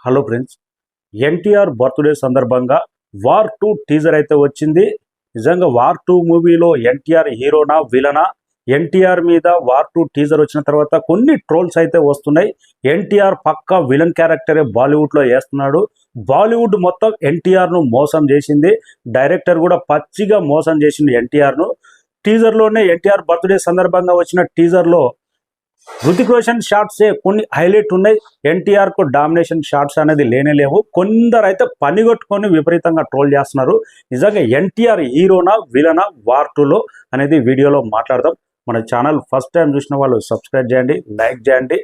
Hello friends, NTR birthday సందర్భంగా war 2 teaser అయితే వచ్చింది. నిజంగా వార్ 2 మూవీలో ఎన్టీఆర్ హీరోనా విలనా? ఎన్టీఆర్ మీద వార్ 2 టీజర్ వచ్చిన తర్వాత కొన్ని ట్రోల్స్ అయితే వస్తున్నాయి. ఎన్టీఆర్ పక్కా విలన్ క్యారెక్టరే బాలీవుడ్లో వేస్తున్నాడు. బాలీవుడ్ మొత్తం ఎన్టీఆర్ను మోసం చేసింది. డైరెక్టర్ కూడా పచ్చిగా మోసం చేసింది ఎన్టీఆర్ను. టీజర్లోనే ఎన్టీఆర్ బర్త్డే సందర్భంగా వచ్చిన టీజర్లో హృతిక్ రోషన్ షాట్సే కొన్ని హైలైట్ ఉన్నాయి. ఎన్టీఆర్ కు డామినేషన్ షాట్స్ అనేది లేనే లేవు. కొందరు అయితే పనిగొట్టుకొని విపరీతంగా ట్రోల్ చేస్తున్నారు. నిజంగా ఎన్టీఆర్ హీరోనా విలనా వార్ 2లో అనేది వీడియోలో మాట్లాడదాం. మన ఛానల్ ఫస్ట్ టైం చూసిన వాళ్ళు సబ్స్క్రైబ్ చేయండి, లైక్ చేయండి.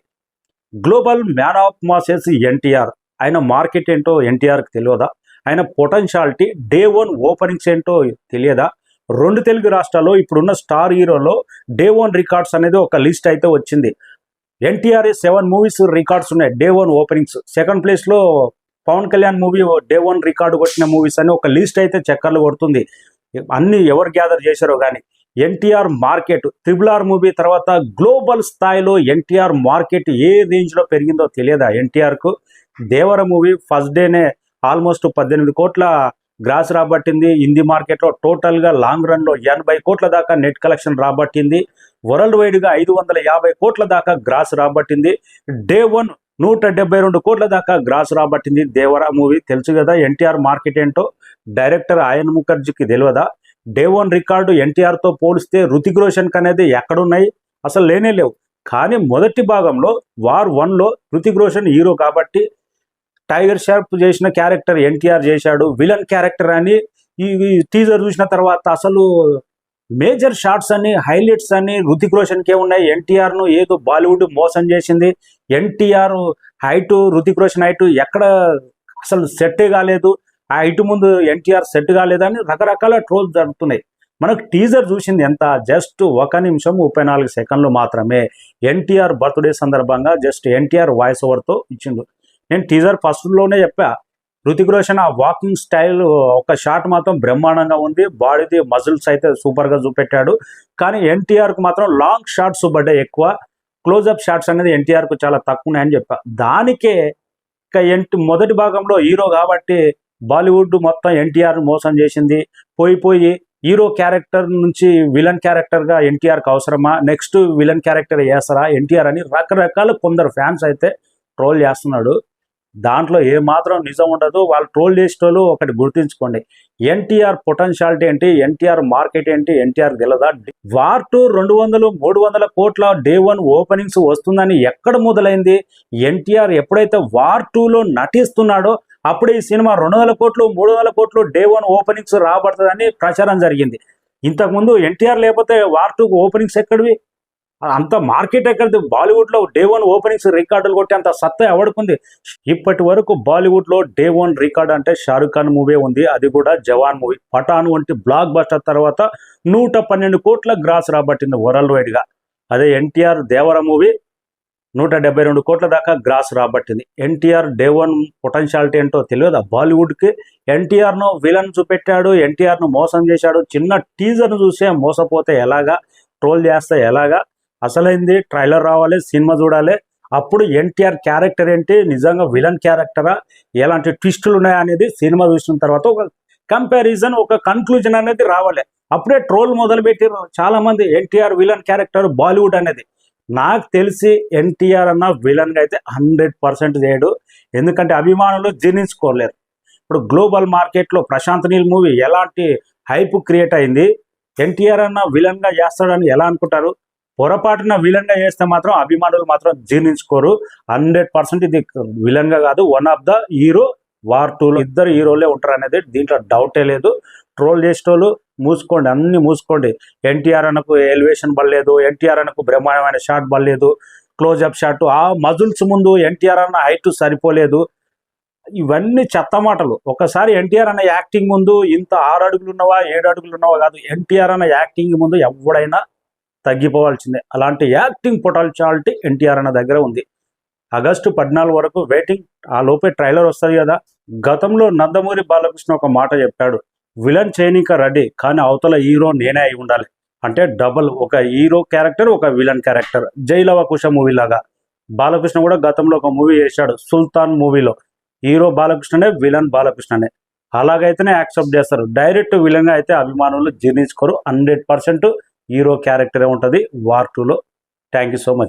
Global man of masses NTR. ఆయన మార్కెట్ ఏంటో ఎన్టీఆర్కి తెలియదా? ఆయన పొటెన్షియాలిటీ డే 1 ఓపెనింగ్స్ ఏంటో తెలియదా? రెండు తెలుగు రాష్ట్రాల్లో ఇప్పుడున్న స్టార్ హీరోలో డే 1 రికార్డ్స్ అనేది ఒక లిస్ట్ అయితే వచ్చింది. ఎన్టీఆర్ 7 మూవీస్ రికార్డ్స్ ఉన్నాయి డే 1 ఓపెనింగ్స్. సెకండ్ ప్లేస్లో Pawan Kalyan movie day 1 record కొట్టిన మూవీస్ అని ఒక లిస్ట్ అయితే చక్కర్లు కొడుతుంది. అన్ని ఎవరు గ్యాదర్ చేశారో కానీ ఎన్టీఆర్ మార్కెట్ RRR మూవీ తర్వాత గ్లోబల్ స్థాయిలో ఎన్టీఆర్ మార్కెట్ ఏ రేంజ్లో పెరిగిందో తెలియదా ఎన్టీఆర్కు? దేవర మూవీ ఫస్ట్ డేనే ఆల్మోస్ట్ 18 కోట్ల గ్రాస్ రాబట్టింది. హిందీ మార్కెట్లో టోటల్గా లాంగ్ రన్లో 80 కోట్ల దాకా నెట్ కలెక్షన్ రాబట్టింది. వరల్డ్ వైడ్గా 550 కోట్ల దాకా గ్రాస్ రాబట్టింది. డే 1 172 కోట్ల దాకా గ్రాస్ రాబట్టింది దేవర మూవీ. తెలుసు కదా ఎన్టీఆర్ మార్కెట్ ఏంటో. డైరెక్టర్ ఆయన్ ముఖర్జీకి తెలియదా? డే 1 రికార్డు ఎన్టీఆర్తో పోలిస్తే హృతిక్ రోషన్కి అనేది ఎక్కడున్నాయి? అసలు లేనే లేవు. కానీ మొదటి భాగంలో వార్ 1లో హృతిక్ రోషన్ హీరో కాబట్టి టైగర్ షార్ప్ చేసిన క్యారెక్టర్ ఎన్టీఆర్ చేశాడు. విలన్ క్యారెక్టర్ అని ఈ టీజర్ చూసిన తర్వాత అసలు మేజర్ షాట్స్ అని హైలైట్స్ అని హృతిక్ రోషన్కే ఉన్నాయి. ఎన్టీఆర్ను ఏదో బాలీవుడ్ మోసం చేసింది. ఎన్టీఆర్ హైటు హృతిక్ రోషన్ హైటు ఎక్కడ అసలు సెట్టే కాలేదు. ఆ హైటు ముందు ఎన్టీఆర్ సెట్ కాలేదని రకరకాల ట్రోల్స్ జరుగుతున్నాయి. మనకు టీజర్ చూసింది ఎంత? జస్ట్ 1 నిమిషం 34 సెకండ్లు మాత్రమే. ఎన్టీఆర్ బర్త్డే సందర్భంగా జస్ట్ ఎన్టీఆర్ వాయిస్ ఓవర్తో ఇచ్చిండు. నేను టీజర్ ఫస్ట్లోనే చెప్పా, హృతిక్ రోషన్ ఆ వాకింగ్ స్టైల్ ఒక షాట్ మాత్రం బ్రహ్మాండంగా ఉంది. బాడీది మజిల్స్ అయితే సూపర్గా చూపెట్టాడు. కానీ ఎన్టీఆర్కు మాత్రం లాంగ్ షాట్స్ పడ్డాయి ఎక్కువ. క్లోజప్ షాట్స్ అనేది ఎన్టీఆర్కు చాలా తక్కువ ఉన్నాయని చెప్పా. దానికే ఇక మొదటి భాగంలో హీరో కాబట్టి బాలీవుడ్ మొత్తం ఎన్టీఆర్ మోసం చేసింది. పోయి హీరో క్యారెక్టర్ నుంచి విలన్ క్యారెక్టర్గా ఎన్టీఆర్కి అవసరమా? నెక్స్ట్ విలన్ క్యారెక్టర్ వేస్తారా ఎన్టీఆర్ అని రకరకాల కొందరు ఫ్యాన్స్ అయితే ట్రోల్ చేస్తున్నాడు. దాంట్లో ఏమాత్రం నిజం ఉండదు. వాళ్ళు ట్రోల్ చేసేటోళ్ళు ఒకటి గుర్తుంచుకోండి, ఎన్టీఆర్ పొటెన్షియాలిటీ ఏంటి, ఎన్టీఆర్ మార్కెట్ ఏంటి ఎన్టీఆర్ గెలదా? వార్ 2 200 300 కోట్ల డే 1 ఓపెనింగ్స్ వస్తుందని ఎక్కడ మొదలైంది? ఎన్టీఆర్ ఎప్పుడైతే వార్ 2లో నటిస్తున్నాడో అప్పుడే ఈ సినిమా 200 కోట్లు 300 కోట్లు డే 1 ఓపెనింగ్స్ రాబడుతుందని ప్రచారం జరిగింది. ఇంతకుముందు ఎన్టీఆర్ లేకపోతే వార్ 2 ఓపెనింగ్స్ ఎక్కడివి? అంత మార్కెట్ ఎక్కడిది? బాలీవుడ్లో డే 1 ఓపెనింగ్స్ రికార్డులు కొట్టి అంత సత్తా ఎవడుకుంది? ఇప్పటి వరకు బాలీవుడ్లో డే 1 రికార్డ్ అంటే షారుఖ్ ఖాన్ మూవీ ఉంది. అది కూడా జవాన్ మూవీ. పఠాన్ వంటి బ్లాక్ బస్టర్ తర్వాత 112 కోట్ల గ్రాస్ రాబట్టింది వరల్డ్ వైడ్గా. అదే ఎన్టీఆర్ దేవర మూవీ 172 కోట్ల దాకా గ్రాస్ రాబట్టింది. ఎన్టీఆర్ డే 1 పొటెన్షియాలిటీ ఏంటో తెలియదా బాలీవుడ్కి? ఎన్టీఆర్ను విలన్ చూపెట్టాడు, ఎన్టీఆర్ను మోసం చేశాడు. చిన్న టీజర్ను చూసే మోసపోతే ఎలాగా? ట్రోల్ చేస్తే ఎలాగా? అసలైంది ట్రైలర్ రావాలి, సినిమా చూడాలి. అప్పుడు ఎన్టీఆర్ క్యారెక్టర్ ఏంటి, నిజంగా విలన్ క్యారెక్టరా, ఎలాంటి ట్విస్టులు ఉన్నాయా అనేది సినిమా చూసిన తర్వాత ఒక కంపారిజన్, ఒక కన్క్లూజన్ అనేది రావాలి. అప్పుడే ట్రోల్ మొదలుపెట్టారు చాలామంది. ఎన్టీఆర్ విలన్ క్యారెక్టర్ బాలీవుడ్ అనేది. నాకు తెలిసి ఎన్టీఆర్ అన్న విలన్గా అయితే 100% చేయడు. ఎందుకంటే అభిమానులు జీర్ణించుకోలేరు. ఇప్పుడు గ్లోబల్ మార్కెట్లో ప్రశాంత్ నీల్ మూవీ ఎలాంటి హైప్ క్రియేట్ అయింది. ఎన్టీఆర్ అన్న విలన్గా చేస్తాడని ఎలా అనుకుంటారు? పొరపాటున విలన్గా చేస్తే మాత్రం అభిమానులు మాత్రం జీర్ణించుకోరు. 100% ఇది విలన్గా కాదు, one of the hero. War 2లో ఇద్దరు హీరోలే ఉంటారు అనేది దీంట్లో డౌటే లేదు. ట్రోల్ చేసేటోళ్ళు మూసుకోండి, అన్ని మూసుకోండి. ఎన్టీఆర్ అన్నకు ఎలివేషన్ పడలేదు, ఎన్టీఆర్ అన్నకు బ్రహ్మాండమైన షాట్ పడలేదు, క్లోజప్ షాట్, ఆ మజుల్స్ ముందు ఎన్టీఆర్ అన్న హైట్ సరిపోలేదు. ఇవన్నీ చెత్త మాటలు. ఒకసారి ఎన్టీఆర్ అన్న యాక్టింగ్ ముందు ఇంత 6 అడుగులు ఉన్నవా 7 అడుగులు ఉన్నవా కాదు, ఎన్టీఆర్ అన్న యాక్టింగ్ ముందు ఎవడైనా తగ్గిపోవాల్సిందే. అలాంటి యాక్టింగ్ పొటెన్షియాలిటీ ఎన్టీఆర్ అన్న దగ్గర ఉంది. ఆగస్టు 14 వరకు వెయిటింగ్. ఆ లోపే ట్రైలర్ వస్తుంది కదా. గతంలో నందమూరి బాలకృష్ణ ఒక మాట చెప్పాడు, విలన్ చేయనీక రెడీ కానీ అవతల హీరో నేనే అయి ఉండాలి. అంటే డబుల్, ఒక హీరో క్యారెక్టర్ ఒక విలన్ క్యారెక్టర్. జైలవ కుశ మూవీ లాగా బాలకృష్ణ కూడా గతంలో ఒక మూవీ చేశాడు సుల్తాన్ మూవీలో. Hero బాలకృష్ణనే, villain బాలకృష్ణనే. అలాగైతేనే యాక్సెప్ట్ చేస్తారు. డైరెక్ట్ విలన్గా అయితే అభిమానులు జీర్ణించుకోరు. 100% హీరో క్యారెక్టరే ఉంటుంది వార్ 2లో. Thank you so much.